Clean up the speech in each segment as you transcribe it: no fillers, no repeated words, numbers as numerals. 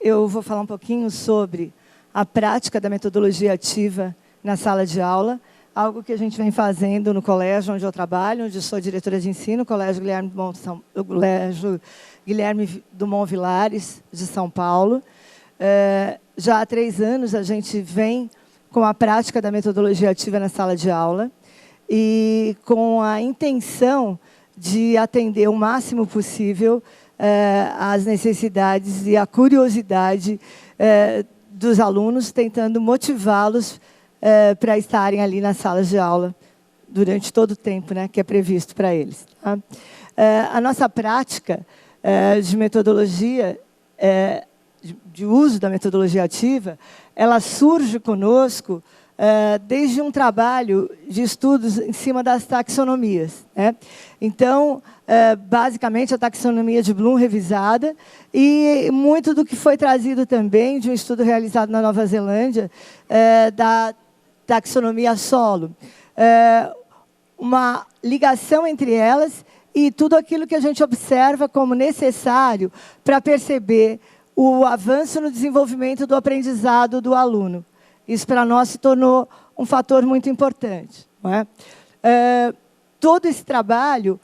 eu vou falar um pouquinho sobre a prática da metodologia ativa na sala de aula, algo que a gente vem fazendo no colégio onde eu trabalho, onde eu sou diretora de ensino, Colégio Guilherme Dumont Vilares, de São Paulo. Já há 3 anos a gente vem com a prática da metodologia ativa na sala de aula e com a intenção de atender o máximo possível as necessidades e a curiosidade dos alunos, tentando motivá-los para estarem ali nas salas de aula durante todo o tempo, né, que é previsto para eles. Tá? A nossa prática de metodologia, de uso da metodologia ativa, ela surge conosco desde um trabalho de estudos em cima das taxonomias, né? Então, basicamente, a taxonomia de Bloom revisada e muito do que foi trazido também de um estudo realizado na Nova Zelândia da taxonomia solo. Uma ligação entre elas e tudo aquilo que a gente observa como necessário para perceber o avanço no desenvolvimento do aprendizado do aluno. Isso, para nós, se tornou um fator muito importante. Não é? Todo esse trabalho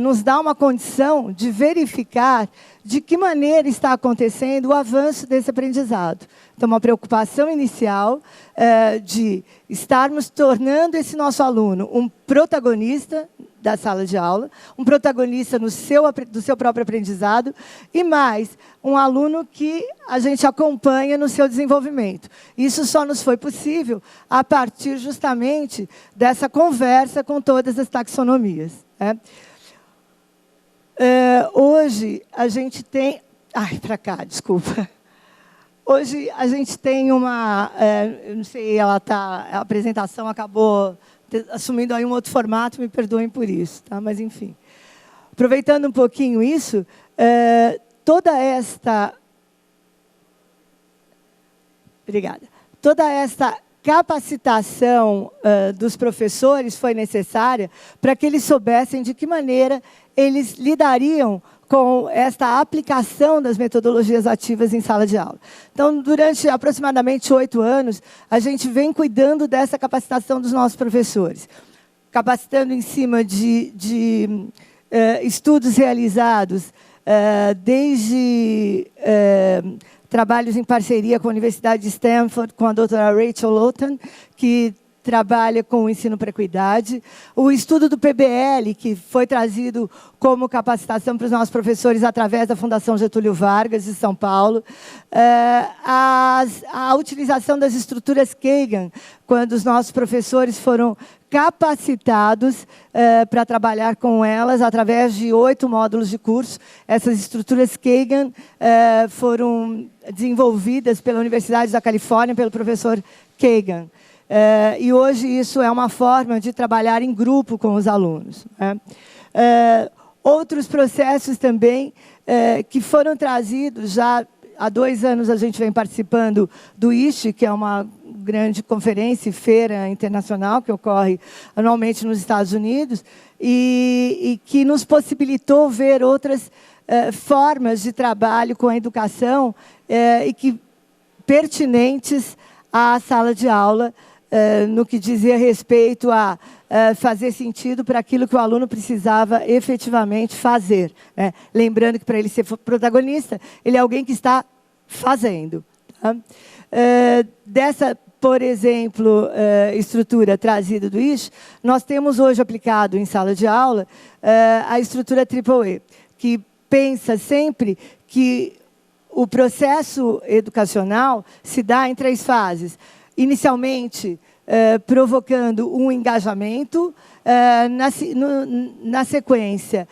nos dá uma condição de verificar de que maneira está acontecendo o avanço desse aprendizado. Então, uma preocupação inicial de estarmos tornando esse nosso aluno um protagonista da sala de aula, um protagonista do seu próprio aprendizado, e mais, um aluno que a gente acompanha no seu desenvolvimento. Isso só nos foi possível a partir justamente dessa conversa com todas as taxonomias. Né? Hoje, a gente tem... Ai, para cá, desculpa. Hoje, a gente tem uma... eu não sei, a apresentação acabou assumindo aí um outro formato, me perdoem por isso, tá? Mas, enfim. Aproveitando um pouquinho isso, toda esta... Obrigada. Toda esta capacitação dos professores foi necessária para que eles soubessem de que maneira eles lidariam com esta aplicação das metodologias ativas em sala de aula. Então, durante aproximadamente 8 anos, a gente vem cuidando dessa capacitação dos nossos professores, capacitando em cima de estudos realizados, desde trabalhos em parceria com a Universidade de Stanford, com a doutora Rachel Lawton, que trabalha com o ensino pré-cuidade, o estudo do PBL, que foi trazido como capacitação para os nossos professores através da Fundação Getúlio Vargas, de São Paulo, a utilização das estruturas Kagan, quando os nossos professores foram capacitados para trabalhar com elas através de 8 módulos de curso. Essas estruturas Kagan foram desenvolvidas pela Universidade da Califórnia, pelo professor Kagan. E hoje isso é uma forma de trabalhar em grupo com os alunos. Né? Outros processos também que foram trazidos, já há 2 anos a gente vem participando do ISTE, que é uma grande conferência e feira internacional que ocorre anualmente nos Estados Unidos, e que nos possibilitou ver outras formas de trabalho com a educação e que pertinentes à sala de aula, no que dizia respeito a fazer sentido para aquilo que o aluno precisava efetivamente fazer. Né? Lembrando que, para ele ser protagonista, ele é alguém que está fazendo. Tá? Dessa, por exemplo, estrutura trazida do ISH, nós temos hoje aplicado em sala de aula a estrutura AAA, que pensa sempre que o processo educacional se dá em 3 fases. Inicialmente, provocando um engajamento, na sequência,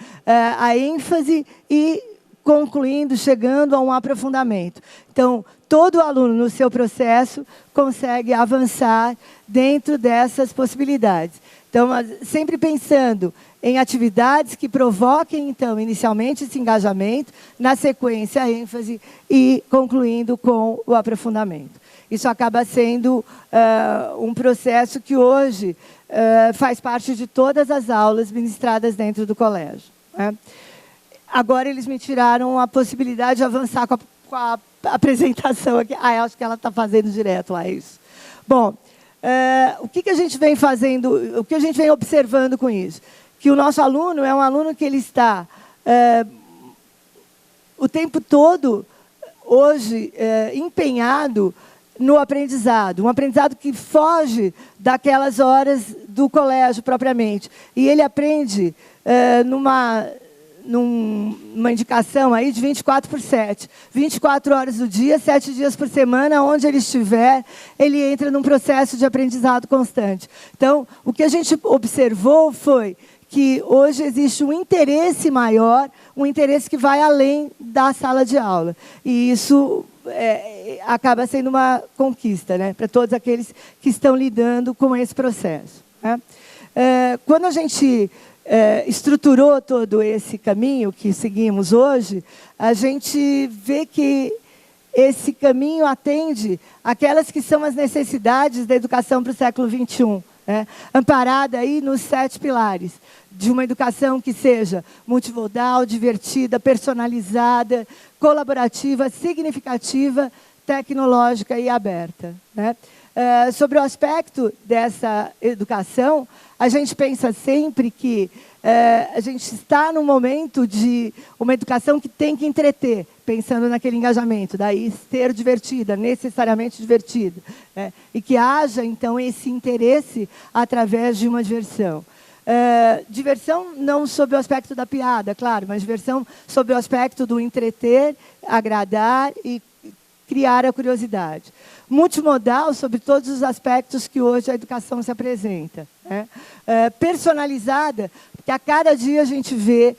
a ênfase e concluindo, chegando a um aprofundamento. Então, todo aluno, no seu processo, consegue avançar dentro dessas possibilidades. Então, sempre pensando em atividades que provoquem, então, inicialmente esse engajamento, na sequência, a ênfase e concluindo com o aprofundamento. Isso acaba sendo um processo que hoje faz parte de todas as aulas ministradas dentro do colégio. Né? Agora, eles me tiraram a possibilidade de avançar com a apresentação aqui. Ah, acho que ela está fazendo direto lá, isso. Bom, o que a gente vem fazendo, o que a gente vem observando com isso? Que o nosso aluno é um aluno que ele está o tempo todo, hoje, empenhado no aprendizado. Um aprendizado que foge daquelas horas do colégio, propriamente. E ele aprende numa indicação aí de 24/7. 24 horas do dia, 7 dias por semana, onde ele estiver, ele entra num processo de aprendizado constante. Então, o que a gente observou foi que hoje existe um interesse maior, um interesse que vai além da sala de aula. E isso acaba sendo uma conquista, né, para todos aqueles que estão lidando com esse processo, né? Quando a gente estruturou todo esse caminho que seguimos hoje, a gente vê que esse caminho atende aquelas que são as necessidades da educação para o século XXI, né? Amparada aí nos 7 pilares de uma educação que seja multimodal, divertida, personalizada, colaborativa, significativa, tecnológica e aberta, né? Sobre o aspecto dessa educação, a gente pensa sempre que a gente está num momento de uma educação que tem que entreter, pensando naquele engajamento, daí ser divertida, necessariamente divertida, né? E que haja, então, esse interesse através de uma diversão. Diversão não sob o aspecto da piada, claro, mas diversão sob o aspecto do entreter, agradar e criar a curiosidade. Multimodal sobre todos os aspectos que hoje a educação se apresenta, né? Personalizada, porque a cada dia a gente vê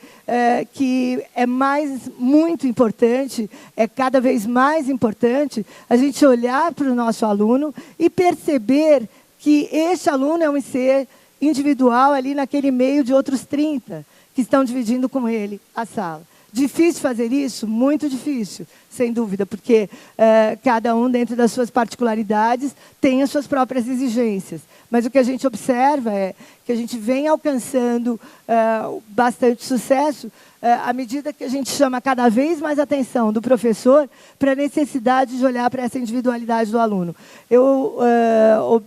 que é muito importante, é cada vez mais importante a gente olhar para o nosso aluno e perceber que esse aluno é um ser individual ali naquele meio de outros 30 que estão dividindo com ele a sala. Difícil fazer isso? Muito difícil, sem dúvida, porque cada um, dentro das suas particularidades, tem as suas próprias exigências. Mas o que a gente observa é que a gente vem alcançando bastante sucesso à medida que a gente chama cada vez mais atenção do professor para a necessidade de olhar para essa individualidade do aluno. Eu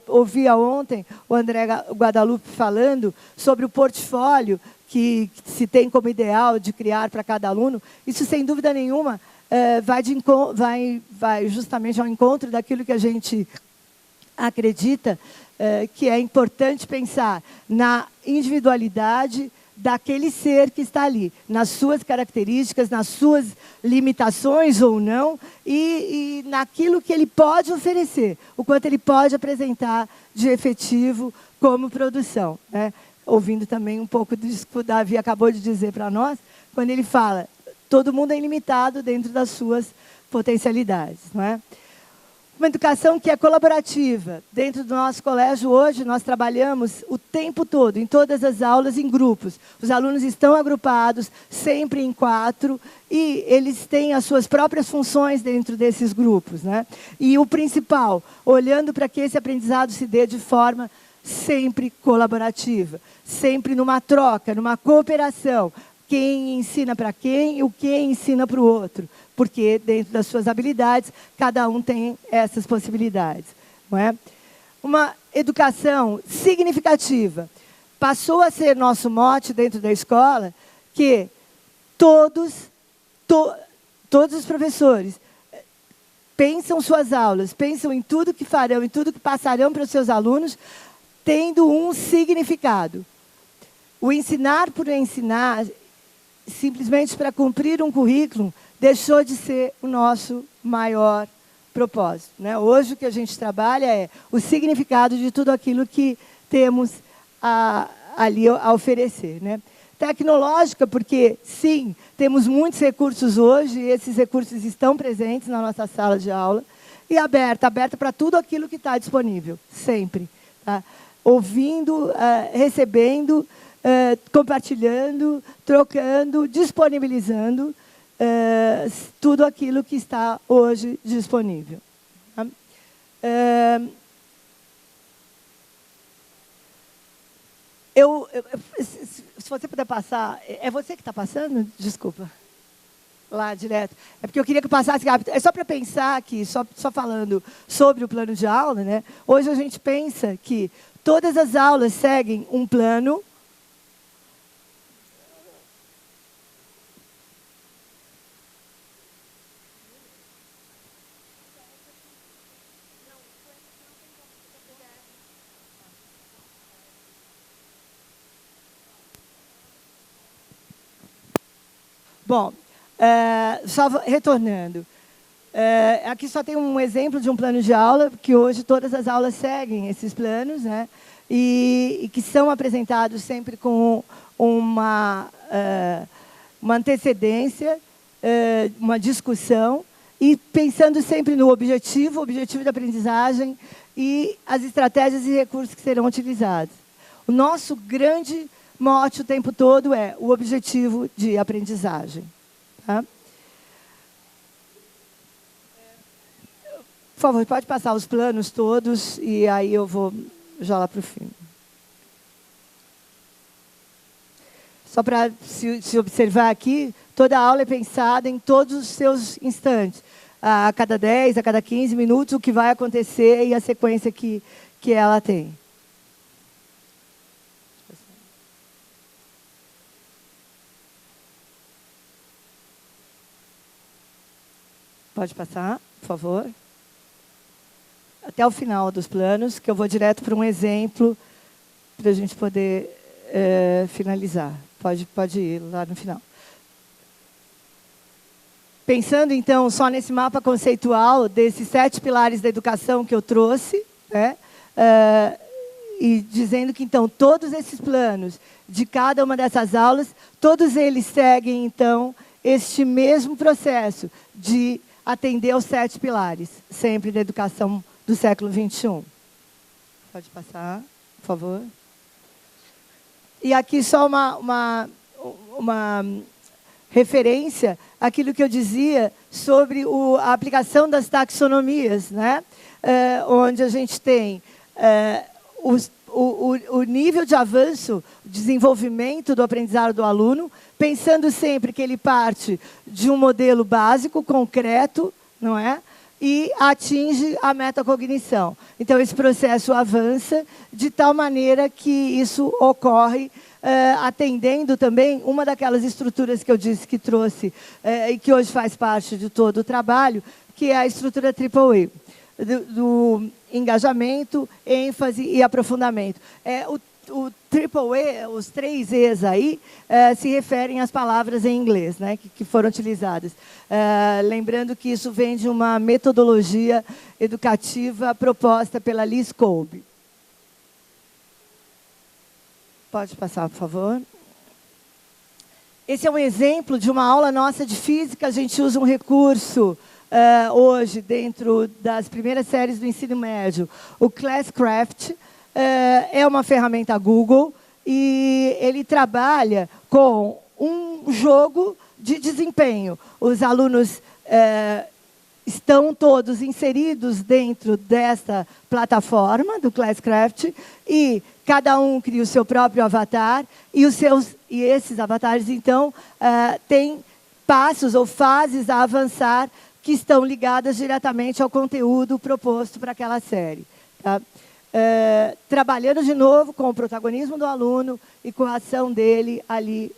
ouvia ontem o André Guadalupe falando sobre o portfólio que se tem como ideal de criar para cada aluno. Isso, sem dúvida nenhuma, vai justamente ao encontro daquilo que a gente acredita que é importante pensar na individualidade daquele ser que está ali, nas suas características, nas suas limitações ou não, e naquilo que ele pode oferecer, o quanto ele pode apresentar de efetivo como produção, né? Ouvindo também um pouco disso que o Davi acabou de dizer para nós, quando ele fala, todo mundo é ilimitado dentro das suas potencialidades, não é? Uma educação que é colaborativa. Dentro do nosso colégio, hoje, nós trabalhamos o tempo todo, em todas as aulas, em grupos. Os alunos estão agrupados, sempre em 4, e eles têm as suas próprias funções dentro desses grupos, né? E o principal, olhando para que esse aprendizado se dê de forma sempre colaborativa, sempre numa troca, numa cooperação. Quem ensina para quem e o que ensina para o outro. Porque, dentro das suas habilidades, cada um tem essas possibilidades, não é? Uma educação significativa. Passou a ser nosso mote dentro da escola que todos os professores pensam suas aulas, pensam em tudo que farão, em tudo que passarão para os seus alunos, tendo um significado. O ensinar por ensinar, simplesmente para cumprir um currículo, deixou de ser o nosso maior propósito, né? Hoje o que a gente trabalha é o significado de tudo aquilo que temos ali a oferecer, né? Tecnológica, porque, sim, temos muitos recursos hoje, e esses recursos estão presentes na nossa sala de aula, e aberta para tudo aquilo que está disponível, sempre, tá? Ouvindo, recebendo, compartilhando, trocando, disponibilizando tudo aquilo que está hoje disponível. Tá? Se você puder passar... É você que está passando? Desculpa. lá direto. É porque eu queria que passasse rápido. É só para pensar aqui, só falando sobre o plano de aula, né? Hoje a gente pensa que todas as aulas seguem um plano. Bom, só retornando. Aqui só tem um exemplo de um plano de aula, que hoje todas as aulas seguem esses planos, né? E que são apresentados sempre com uma antecedência, uma discussão, e pensando sempre no objetivo de aprendizagem e as estratégias e recursos que serão utilizados. O nosso grande mote o tempo todo é o objetivo de aprendizagem. Tá? Por favor, pode passar os planos todos e aí eu vou já lá para o fim. Só para se observar aqui, toda a aula é pensada em todos os seus instantes. A cada 10, a cada 15 minutos, o que vai acontecer e a sequência que ela tem. Pode passar, por favor. Até o final dos planos, que eu vou direto para um exemplo para a gente poder finalizar. Pode ir lá no final. Pensando, então, só nesse mapa conceitual desses 7 pilares da educação que eu trouxe, né? E dizendo que, então, todos esses planos de cada uma dessas aulas, todos eles seguem, então, este mesmo processo de atender aos 7 pilares, sempre da educação do século XXI. Pode passar, por favor. E aqui só uma referência àquilo que eu dizia sobre a aplicação das taxonomias, né? Onde a gente tem o nível de avanço, desenvolvimento do aprendizado do aluno, pensando sempre que ele parte de um modelo básico, concreto, não é? E atinge a metacognição. Então, esse processo avança de tal maneira que isso ocorre atendendo também uma daquelas estruturas que eu disse que trouxe e que hoje faz parte de todo o trabalho, que é a estrutura AAA, do engajamento, ênfase e aprofundamento. O AAA, os 3 E's aí, se referem às palavras em inglês, né, que foram utilizadas. Lembrando que isso vem de uma metodologia educativa proposta pela Liz Kolbe. Pode passar, por favor. Esse é um exemplo de uma aula nossa de física. A gente usa um recurso hoje, dentro das primeiras séries do ensino médio, o Classcraft. É uma ferramenta Google e ele trabalha com um jogo de desempenho. Os alunos estão todos inseridos dentro desta plataforma do Classcraft e cada um cria o seu próprio avatar e esses avatares, então, têm passos ou fases a avançar que estão ligadas diretamente ao conteúdo proposto para aquela série. Tá? Trabalhando de novo com o protagonismo do aluno e com a ação dele ali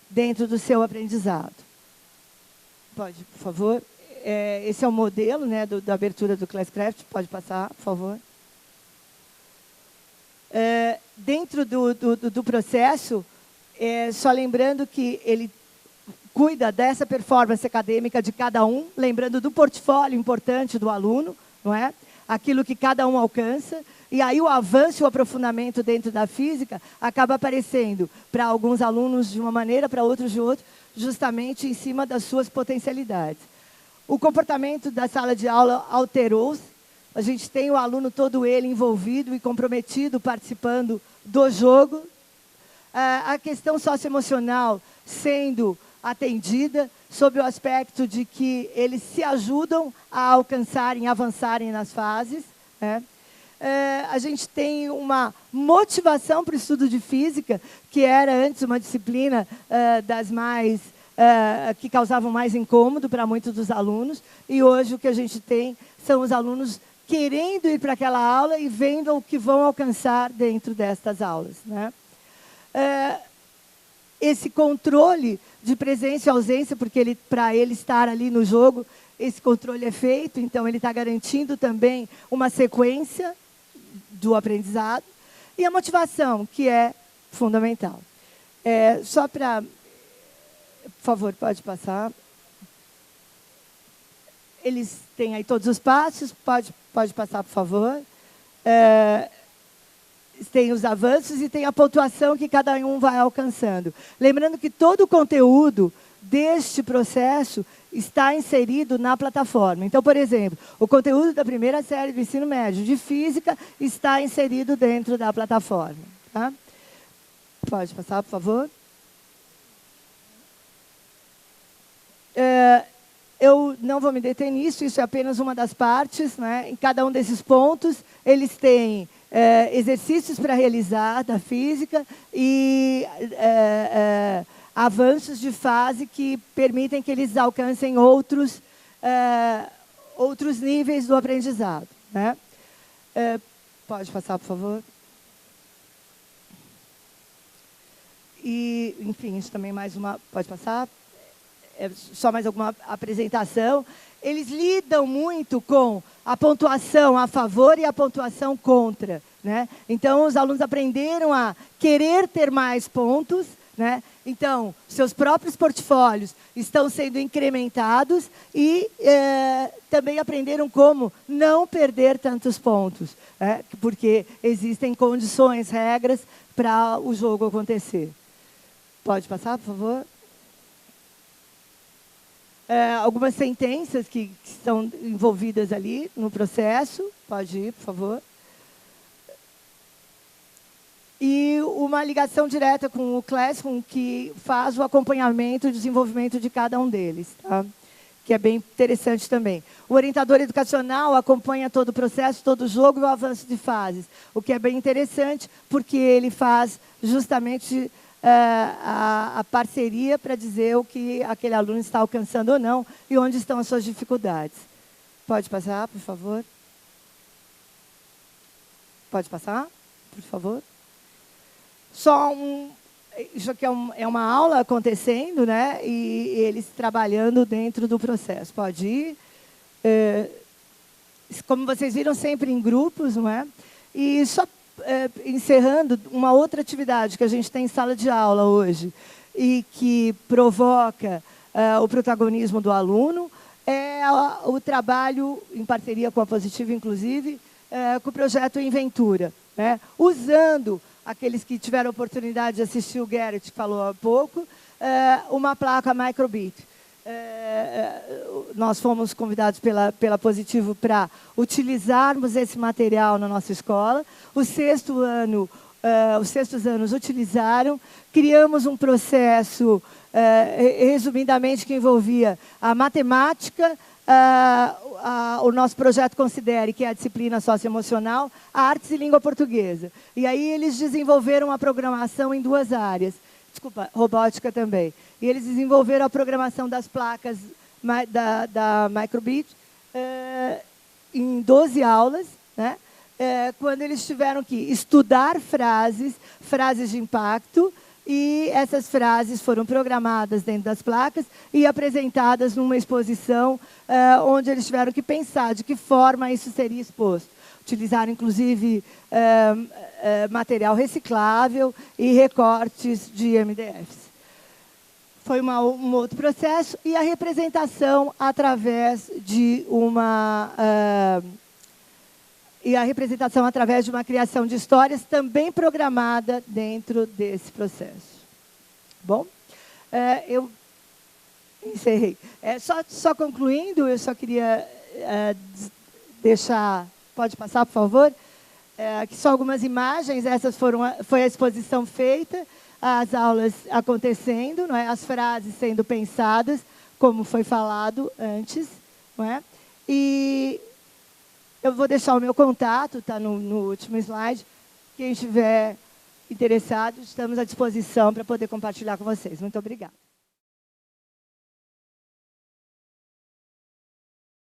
dentro do seu aprendizado. Pode, por favor. Esse é o modelo, né, da abertura do Classcraft. Pode passar, por favor. Dentro do processo, só lembrando que ele cuida dessa performance acadêmica de cada um, lembrando do portfólio importante do aluno, não é? Aquilo que cada um alcança, e aí o avanço e o aprofundamento dentro da física acaba aparecendo para alguns alunos de uma maneira, para outros de outra, justamente em cima das suas potencialidades. O comportamento da sala de aula alterou-se, a gente tem o aluno todo ele envolvido e comprometido, participando do jogo, a questão socioemocional sendo atendida, sob o aspecto de que eles se ajudam a alcançarem, avançarem nas fases. Né? A gente tem uma motivação para o estudo de física, que era antes uma disciplina das mais que causavam mais incômodo para muitos dos alunos, e hoje o que a gente tem são os alunos querendo ir para aquela aula e vendo o que vão alcançar dentro destas aulas, né? Esse controle de presença e ausência, porque para ele estar ali no jogo, esse controle é feito, então ele está garantindo também uma sequência do aprendizado, e a motivação, que é fundamental. Só para... Por favor, pode passar. Eles têm aí todos os passos, pode passar, por favor. Tem os avanços e tem a pontuação que cada um vai alcançando. Lembrando que todo o conteúdo deste processo está inserido na plataforma. Então, por exemplo, o conteúdo da primeira série do ensino médio de física está inserido dentro da plataforma. Tá? Pode passar, por favor. Eu não vou me deter nisso, isso é apenas uma das partes, né? Em cada um desses pontos, eles têm exercícios para realizar da física e avanços de fase que permitem que eles alcancem outros níveis do aprendizado, né? Pode passar, por favor. E, enfim, isso também mais uma... Pode passar? Só mais alguma apresentação. Eles lidam muito com a pontuação a favor e a pontuação contra, né? Então, os alunos aprenderam a querer ter mais pontos, né? Então, seus próprios portfólios estão sendo incrementados e também aprenderam como não perder tantos pontos, porque existem condições, regras para o jogo acontecer. Pode passar, por favor? Algumas sentenças que estão envolvidas ali no processo. Pode ir, por favor. E uma ligação direta com o Classroom, que faz o acompanhamento e desenvolvimento de cada um deles, tá? Que é bem interessante também. O orientador educacional acompanha todo o processo, todo o jogo e o avanço de fases, o que é bem interessante, porque ele faz justamente a parceria para dizer o que aquele aluno está alcançando ou não e onde estão as suas dificuldades. Pode passar, por favor? Pode passar, por favor? Isso aqui é uma aula acontecendo, né? E eles trabalhando dentro do processo. Pode ir. Como vocês viram, sempre em grupos, não é? E só encerrando, uma outra atividade que a gente tem em sala de aula hoje e que provoca o protagonismo do aluno é o trabalho, em parceria com a Positivo, inclusive, com o projeto Inventura, né? Usando aqueles que tiveram a oportunidade de assistir o Garrett, que falou há pouco, uma placa Microbit. Nós fomos convidados pela Positivo para utilizarmos esse material na nossa escola. Os sextos anos utilizaram, criamos um processo, resumidamente, que envolvia a matemática, o nosso projeto Considere, que é a disciplina socioemocional, a artes e língua portuguesa. E aí eles desenvolveram a programação em duas áreas. Desculpa, robótica também. E eles desenvolveram a programação das placas da Microbit em 12 aulas, né? Quando eles tiveram que estudar frases de impacto, e essas frases foram programadas dentro das placas e apresentadas numa exposição onde eles tiveram que pensar de que forma isso seria exposto. Utilizaram, inclusive, material reciclável e recortes de MDFs. Foi um outro processo. E a representação através de uma criação de histórias também programada dentro desse processo. Bom, eu encerrei. Só concluindo, eu só queria deixar... Pode passar, por favor? Aqui só algumas imagens. Essas foi a exposição feita, as aulas acontecendo, não é? As frases sendo pensadas, como foi falado antes, não é? E eu vou deixar o meu contato, está no último slide. Quem estiver interessado, estamos à disposição para poder compartilhar com vocês. Muito obrigada.